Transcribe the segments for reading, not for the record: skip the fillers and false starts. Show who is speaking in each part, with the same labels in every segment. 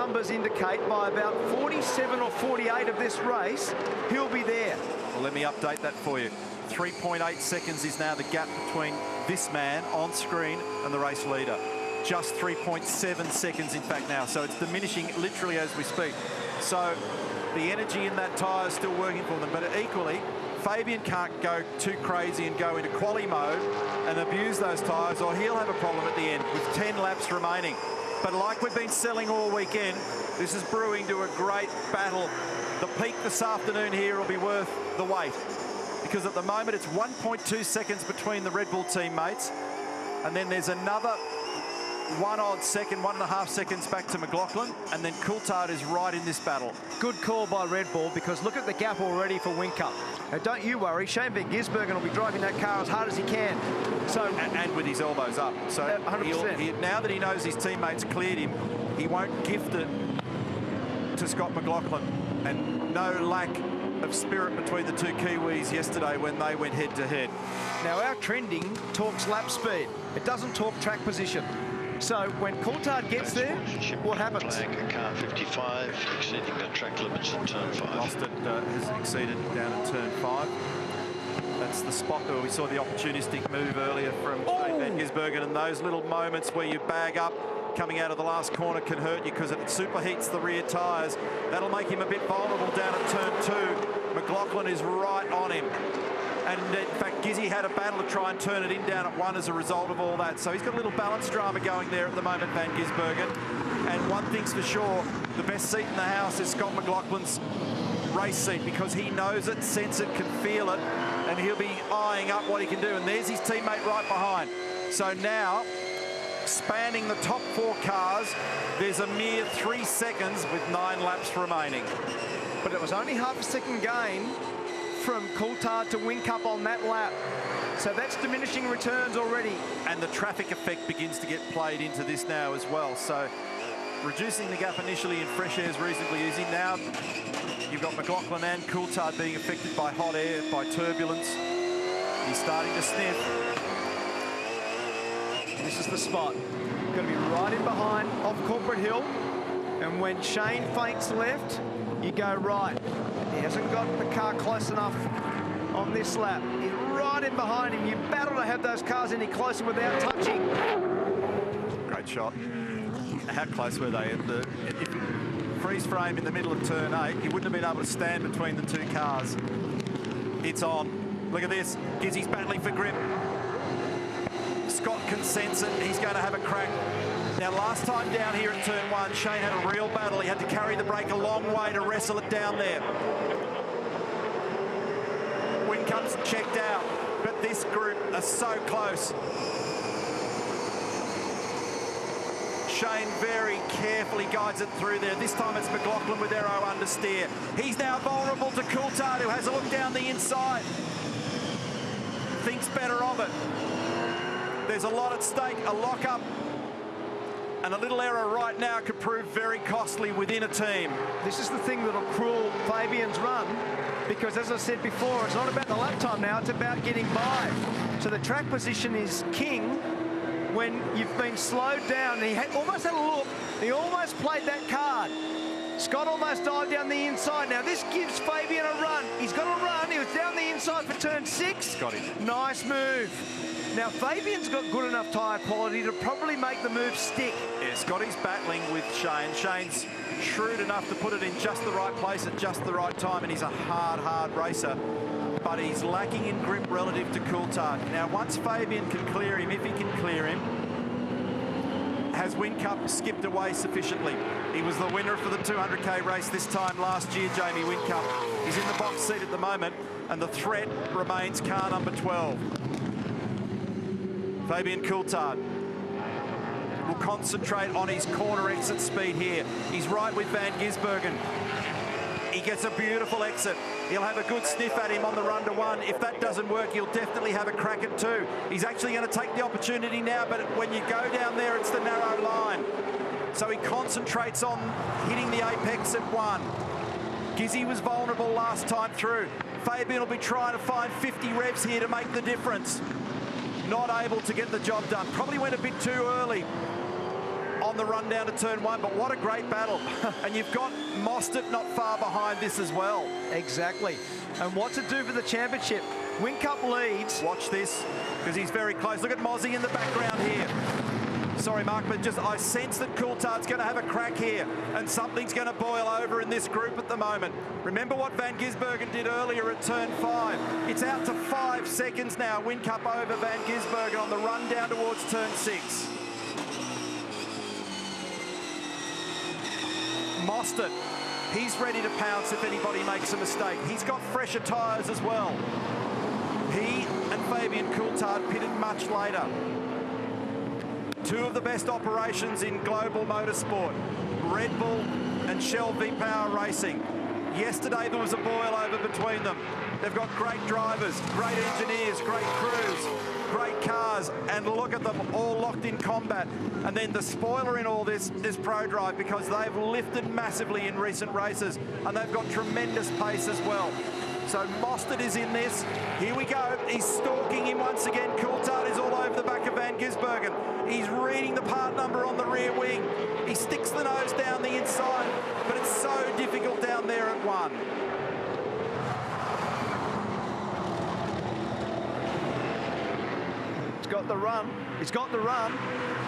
Speaker 1: numbers indicate by about 47 or 48 of this race, he'll be there.
Speaker 2: Well, let me update that for you. 3.8 seconds is now the gap between this man on screen and the race leader. Just 3.7 seconds, in fact, now. So it's diminishing literally as we speak. So the energy in that tyre is still working for them. But equally, Fabian can't go too crazy and go into quali mode and abuse those tyres, or he'll have a problem at the end with 10 laps remaining. But like we've been selling all weekend, this is brewing to a great battle. The peak this afternoon here will be worth the wait, because at the moment it's 1.2 seconds between the Red Bull teammates, and then there's another 1.5 seconds back to McLaughlin, and then Coulthard is right in this battle.
Speaker 1: Good call by Red Bull, because look at the gap already for Whincup. Now, don't you worry, Shane van Gisbergen will be driving that car as hard as he can. So
Speaker 2: and with his elbows up. So
Speaker 1: 100%.
Speaker 2: Now that he knows his teammates cleared him, he won't gift it to Scott McLaughlin. And no lack of spirit between the two Kiwis yesterday when they went head-to-head.
Speaker 1: Now, our trending talks lap speed. It doesn't talk track position. So when Coulthard gets there, what happens?
Speaker 3: Car 55 exceeding the track limits in turn 5.
Speaker 2: Austin has exceeded down in turn 5. That's the spot where we saw the opportunistic move earlier from Shane van Gisbergen, and those little moments where you bag up coming out of the last corner can hurt you because it superheats the rear tyres. That'll make him a bit vulnerable down at turn 2. McLaughlin is right on him. And in fact, Gizzy had a battle to try and turn it in down at 1 as a result of all that. So he's got a little balance drama going there at the moment, Van Gisbergen. And one thing's for sure, the best seat in the house is Scott McLaughlin's race seat, because he knows it, sense it, can feel it, and he'll be eyeing up what he can do. And there's his teammate right behind. So now, spanning the top 4 cars, there's a mere 3 seconds with 9 laps remaining.
Speaker 1: But it was only half a second gain from Coulthard to Whincup on that lap. So that's diminishing returns already.
Speaker 2: And the traffic effect begins to get played into this now as well. So reducing the gap initially in fresh air is reasonably easy. Now you've got McLaughlin and Coulthard being affected by hot air, by turbulence. He's starting to sniff.
Speaker 1: This is the spot. Going to be right in behind off Corporate Hill. And when Shane feints left, you go right. He hasn't got the car close enough on this lap. He's right in behind him. You battle to have those cars any closer without touching.
Speaker 2: Great shot. How close were they? If freeze frame in the middle of turn 8, he wouldn't have been able to stand between the 2 cars. It's on. Look at this. Gizzy's battling for grip. Scott can sense it. He's going to have a crack. Now, last time down here at turn 1, Shane had a real battle. He had to carry the brake a long way to wrestle it down there. Whincup's checked out, but this group are so close. Shane very carefully guides it through there. This time it's McLaughlin with Aero understeer. He's now vulnerable to Coulthard, who has a look down the inside. Thinks better of it. There's a lot at stake, a lock-up. And a little error right now could prove very costly within a team.
Speaker 1: This is the thing that'll cruel Fabian's run, because as I said before, it's not about the lap time now, it's about getting by. So the track position is king when you've been slowed down. And he almost had a look, he almost played that card. Scott almost dived down the inside. Now this gives Fabian a run. He's got a run, he was down the inside for turn 6.
Speaker 2: Got him.
Speaker 1: Nice move. Now, Fabian's got good enough tyre quality to probably make the move stick.
Speaker 2: Yeah, Scotty's battling with Shane. Shane's shrewd enough to put it in just the right place at just the right time, and he's a hard racer. But he's lacking in grip relative to Coulthard. Now, once Fabian can clear him, if he can clear him, has Whincup skipped away sufficiently? He was the winner for the 200k race this time last year, Jamie Whincup. He's in the box seat at the moment, and the threat remains car number 12. Fabian Coulthard will concentrate on his corner exit speed here. He's right with Van Gisbergen. He gets a beautiful exit. He'll have a good sniff at him on the run to 1. If that doesn't work, he'll definitely have a crack at 2. He's actually going to take the opportunity now, but when you go down there, it's the narrow line. So he concentrates on hitting the apex at 1. Gizzy was vulnerable last time through. Fabian will be trying to find 50 revs here to make the difference. Not able to get the job done. Probably went a bit too early on the run down to turn 1, but what a great battle. And you've got Mostert not far behind this as well.
Speaker 1: Exactly. And what to do for the championship? Whincup leads.
Speaker 2: Watch this, because he's very close. Look at Mozzie in the background here. Sorry, Mark, but just I sense that Coulthard's going to have a crack here, and something's going to boil over in this group at the moment. Remember what Van Gisbergen did earlier at turn 5. It's out to 5 seconds now. Whincup over Van Gisbergen on the run down towards turn 6. Mostert, he's ready to pounce if anybody makes a mistake. He's got fresher tyres as well. He and Fabian Coulthard pitted much later. Two of the best operations in global motorsport, Red Bull and Shell V-Power Racing. Yesterday there was a boil over between them. They've got great drivers, great engineers, great crews, great cars, and look at them all locked in combat. And then the spoiler in all this is ProDrive, because they've lifted massively in recent races and they've got tremendous pace as well. So Mostert is in this. Here we go. He's stalking him once again. Coulthard is all over the back of Van Gisbergen. He's reading the part number on the rear wing. He sticks the nose down the inside, but it's so difficult down there at 1.
Speaker 1: He's got the run. He's got the run.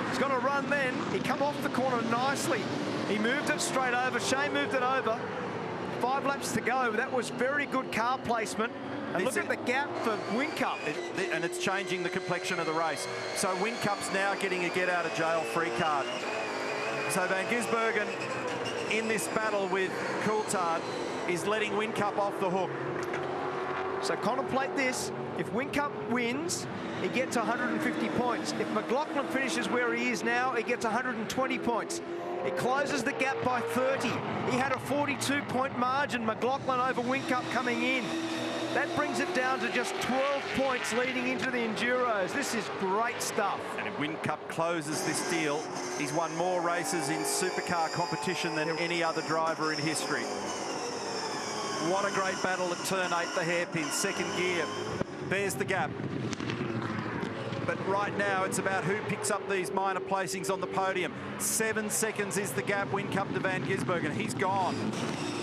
Speaker 1: He's got a run then. He come off the corner nicely. He moved it straight over. Shane moved it over. 5 laps to go. That was very good car placement. And look at the gap for Whincup.
Speaker 2: And it's changing the complexion of the race. So Whincup's now getting a get-out-of-jail-free card. So Van Gisbergen, in this battle with Coulthard, is letting Whincup off the hook.
Speaker 1: So contemplate this. If Whincup wins, he gets 150 points. If McLaughlin finishes where he is now, he gets 120 points. It closes the gap by 30. He had a 42-point margin, McLaughlin over Whincup coming in. That brings it down to just 12 points leading into the Enduros. This is great stuff.
Speaker 2: And if Whincup closes this deal, he's won more races in supercar competition than any other driver in history. What a great battle at turn 8, the hairpin, second gear. There's the gap. But right now, it's about who picks up these minor placings on the podium. 7 seconds is the gap, Whincup to Van Gisbergen. He's gone.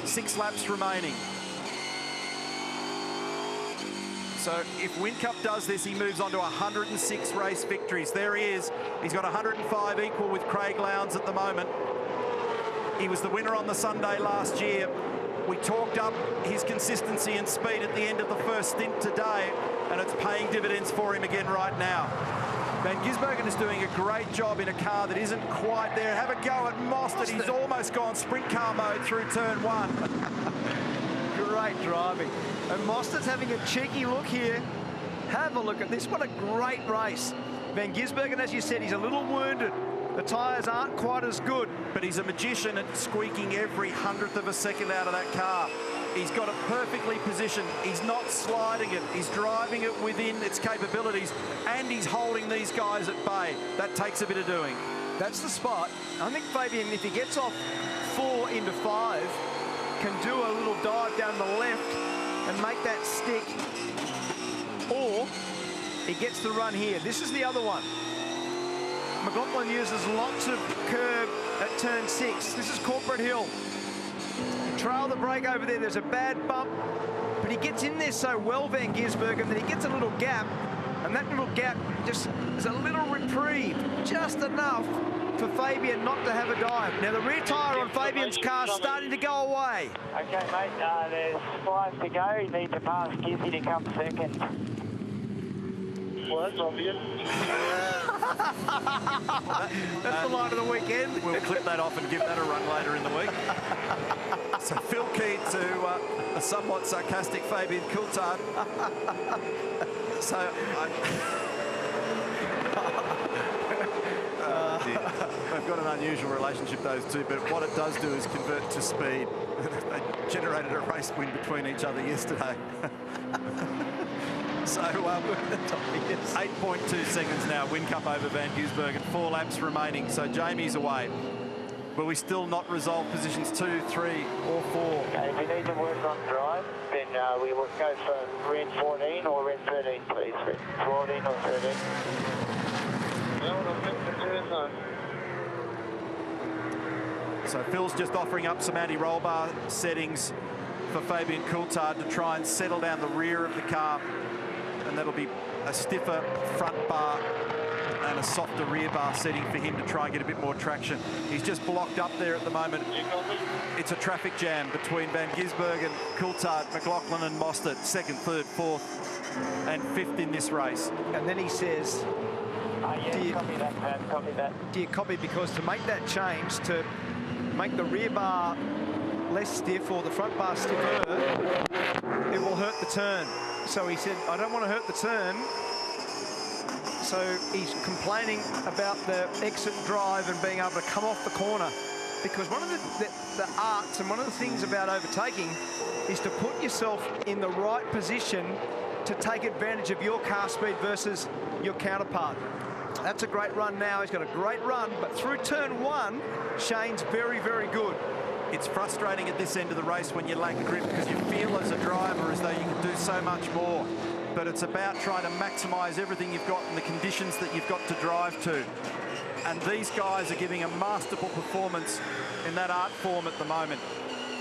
Speaker 2: 6 laps remaining. So if Whincup does this, he moves on to 106 race victories. There he is. He's got 105 equal with Craig Lowndes at the moment. He was the winner on the Sunday last year. We talked up his consistency and speed at the end of the first stint today, and it's paying dividends for him again right now. Van Gisbergen is doing a great job in a car that isn't quite there. Have a go at Mostert. He's almost gone sprint car mode through turn 1.
Speaker 1: Great driving. And Mostert's having a cheeky look here. Have a look at this. What a great race. Van Gisbergen, as you said, he's a little wounded. The tyres aren't quite as good.
Speaker 2: But he's a magician at squeaking every 100th of a second out of that car. He's got it perfectly positioned. He's not sliding it. He's driving it within its capabilities, and he's holding these guys at bay. That takes a bit of doing.
Speaker 1: That's the spot. I think Fabian, if he gets off 4 into 5, can do a little dive down the left and make that stick. Or he gets the run here. This is the other one. McLaughlin uses lots of curb at turn 6. This is Corporate Hill. Trail the brake over there. There's a bad bump, but he gets in there so well, Van Gisbergen, that he gets a little gap, and that little gap just is a little reprieve, just enough for Fabian not to have a dive. Now the rear tyre on Fabian's car is starting to go away.
Speaker 4: Okay, mate, there's 5 to go. You need to pass Gizzy to come second. Well, that's obvious.
Speaker 1: That's the line of the weekend.
Speaker 2: We'll clip that off and give that a run later in the week. So Phil Key to a somewhat sarcastic Fabian Coulthard. So they've got an unusual relationship, those two, but what it does do is convert to speed. They generated a race win between each other yesterday. So 8.2 seconds now, Whincup over Van Gisbergen, 4 laps remaining, so Jamie's away. But we still not resolved positions 2, 3 or 4.
Speaker 4: Okay, if you need to work on drive, then we will go for red 14 or red 13, please. Red 14 or 13.
Speaker 2: So Phil's just offering up some anti-roll bar settings for Fabian Coulthard to try and settle down the rear of the car, and that'll be a stiffer front bar and a softer rear bar setting for him to try and get a bit more traction. He's just blocked up there at the moment. It's a traffic jam between Van Gisbergen, Coulthard, McLaughlin and Mostert, 2nd, 3rd, 4th and 5th in this race.
Speaker 1: And then he says,
Speaker 4: yeah, copy that, Pat, copy that.
Speaker 1: do you copy? Because to make that change, to make the rear bar less stiff or the front bar stiffer, it will hurt the turn. So he said, I don't want to hurt the turn. So he's complaining about the exit drive and being able to come off the corner. Because one of the arts and one of the things about overtaking is to put yourself in the right position to take advantage of your car speed versus your counterpart. That's a great run now. He's got a great run, but through turn 1, Shane's very, very good.
Speaker 2: It's frustrating at this end of the race when you lack grip because you feel as a driver as though you can do so much more. But it's about trying to maximise everything you've got and the conditions that you've got to drive to. And these guys are giving a masterful performance in that art form at the moment.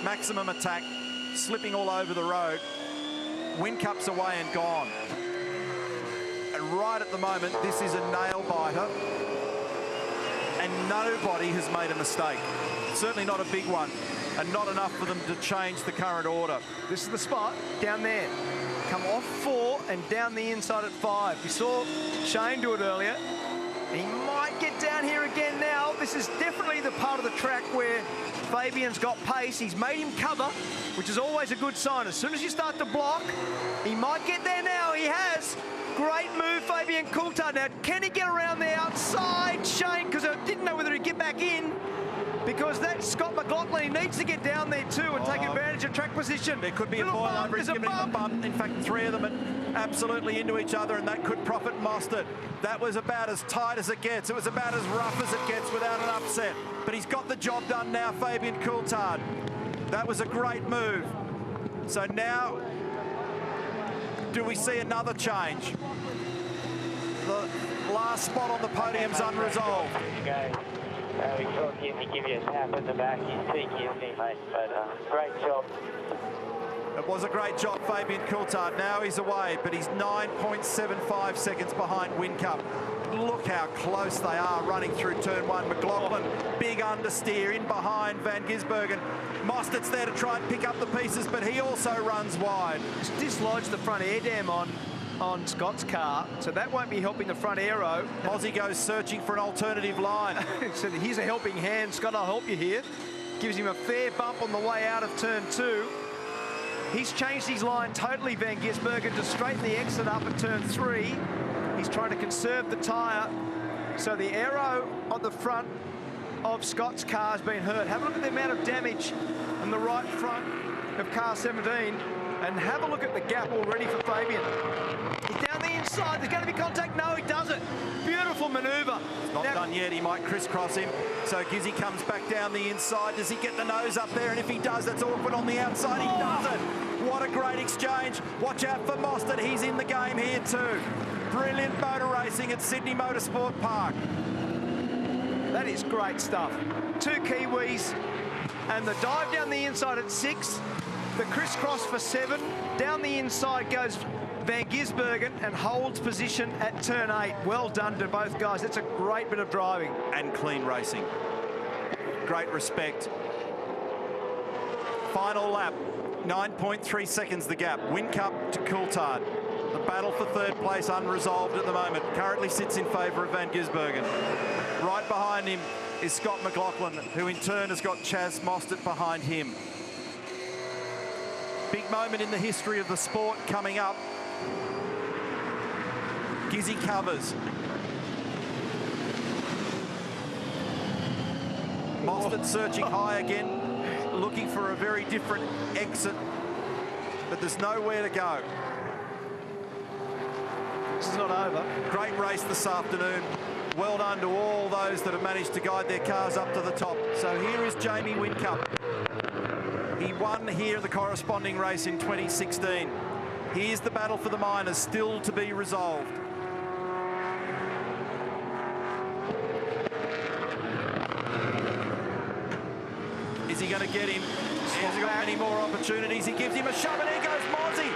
Speaker 2: Maximum attack, slipping all over the road. Whincup's away and gone. And right at the moment, this is a nail-biter. And nobody has made a mistake. Certainly not a big one. And not enough for them to change the current order.
Speaker 1: This is the spot down there. Come off 4 and down the inside at 5. You saw Shane do it earlier. He might get down here again now. This is definitely the part of the track where Fabian's got pace. He's made him cover, which is always a good sign. As soon as you start to block, he might get there now. He has. Great move, Fabian Coulthard. Now, can he get around the outside, Shane? Because I didn't know whether he'd get back in. Because that's Scott McLaughlin. He needs to get down there too and take advantage of track position.
Speaker 2: There could be a boil over. He's giving him a bump. In fact, 3 of them are absolutely into each other, and that could profit Mostert. That was about as tight as it gets. It was about as rough as it gets without an upset. But he's got the job done now, Fabian Coulthard. That was a great move. So now, do we see another change? The last spot on the podium's unresolved.
Speaker 4: We thought he'd give you a tap in the back. He's cheeky, isn't he, mate? But great job.
Speaker 2: It was a great job, Fabian Coulthard. Now he's away, but he's 9.75 seconds behind Whincup. Look how close they are running through turn 1. McLaughlin, big understeer in behind Van Gisbergen. Mostert's there to try and pick up the pieces, but he also runs wide.
Speaker 1: He's dislodged the front air dam on Scott's car, so that won't be helping the front aero.
Speaker 2: Aussie goes searching for an alternative line.
Speaker 1: So here's a helping hand. Scott, I'll help you here. Gives him a fair bump on the way out of turn 2. He's changed his line totally, Van Gisbergen, to straighten the exit up at turn 3. He's trying to conserve the tyre. So the aero on the front of Scott's car has been hurt. Have a look at the amount of damage on the right front of car 17. And have a look at the gap already for Fabian. He's down the inside. There's going to be contact. No, he doesn't. Beautiful manoeuvre.
Speaker 2: It's not done yet. He might crisscross him. So Gizzy comes back down the inside. Does he get the nose up there? And if he does, that's awkward on the outside. He doesn't. What a great exchange. Watch out for Mostert. He's in the game here too. Brilliant motor racing at Sydney Motorsport Park.
Speaker 1: That is great stuff. 2 Kiwis. And the dive down the inside at 6. The crisscross for 7. Down the inside goes Van Gisbergen and holds position at turn 8. Well done to both guys. That's a great bit of driving.
Speaker 2: And clean racing. Great respect. Final lap. 9.3 seconds the gap. Whincup to Coulthard. The battle for 3rd place unresolved at the moment. Currently sits in favour of Van Gisbergen. Right behind him is Scott McLaughlin, who in turn has got Chaz Mostert behind him. Big moment in the history of the sport coming up. Gizzy covers. Mostert searching high again, looking for a very different exit, but there's nowhere to go.
Speaker 1: This is not over.
Speaker 2: Great race this afternoon. Well done to all those that have managed to guide their cars up to the top. So here is Jamie Whincup. He won here the corresponding race in 2016. Here's the battle for the minors, still to be resolved. Is he going to get him? Has he got many more opportunities? He gives him a shove, and here goes Mozzie.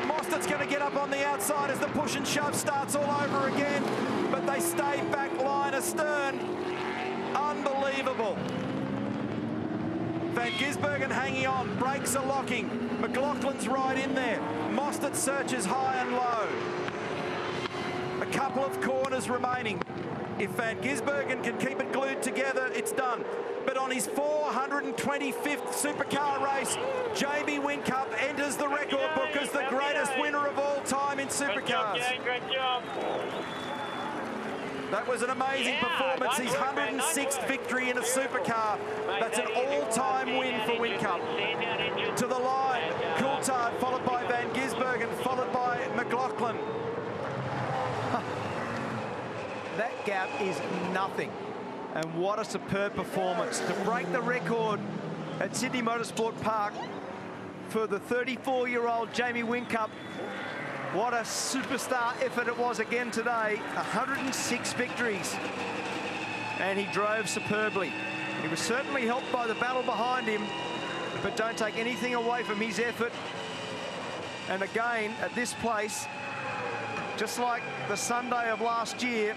Speaker 2: Mostert's going to get up on the outside as the push and shove starts all over again, but they stay back line astern. Unbelievable. Van Gisbergen hanging on, brakes are locking. McLaughlin's right in there. Mostert searches high and low. A couple of corners remaining. If Van Gisbergen can keep it glued together, it's done. But on his 425th supercar race, Jamie Whincup enters the record book as the greatest winner of all time in supercars.
Speaker 4: Great job.
Speaker 2: That was an amazing performance. His 106th victory in a supercar. That's an all-time win for Whincup. To the line, Coulthard, followed by Van Gisbergen, followed by McLaughlin.
Speaker 1: That gap is nothing. And what a superb performance to break the record at Sydney Motorsport Park for the 34-year-old Jamie Whincup. What a superstar effort it was again today. 106 victories. And he drove superbly. He was certainly helped by the battle behind him, but don't take anything away from his effort. And again, at this place, just like the Sunday of last year,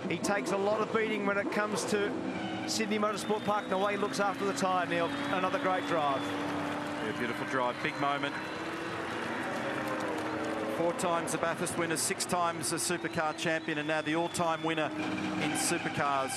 Speaker 1: he takes a lot of beating when it comes to Sydney Motorsport Park and the way he looks after the tyre, Neil. Another great drive.
Speaker 2: Yeah, beautiful drive, big moment. 4 times a Bathurst winner, 6 times a supercar champion, and now the all-time winner in supercars.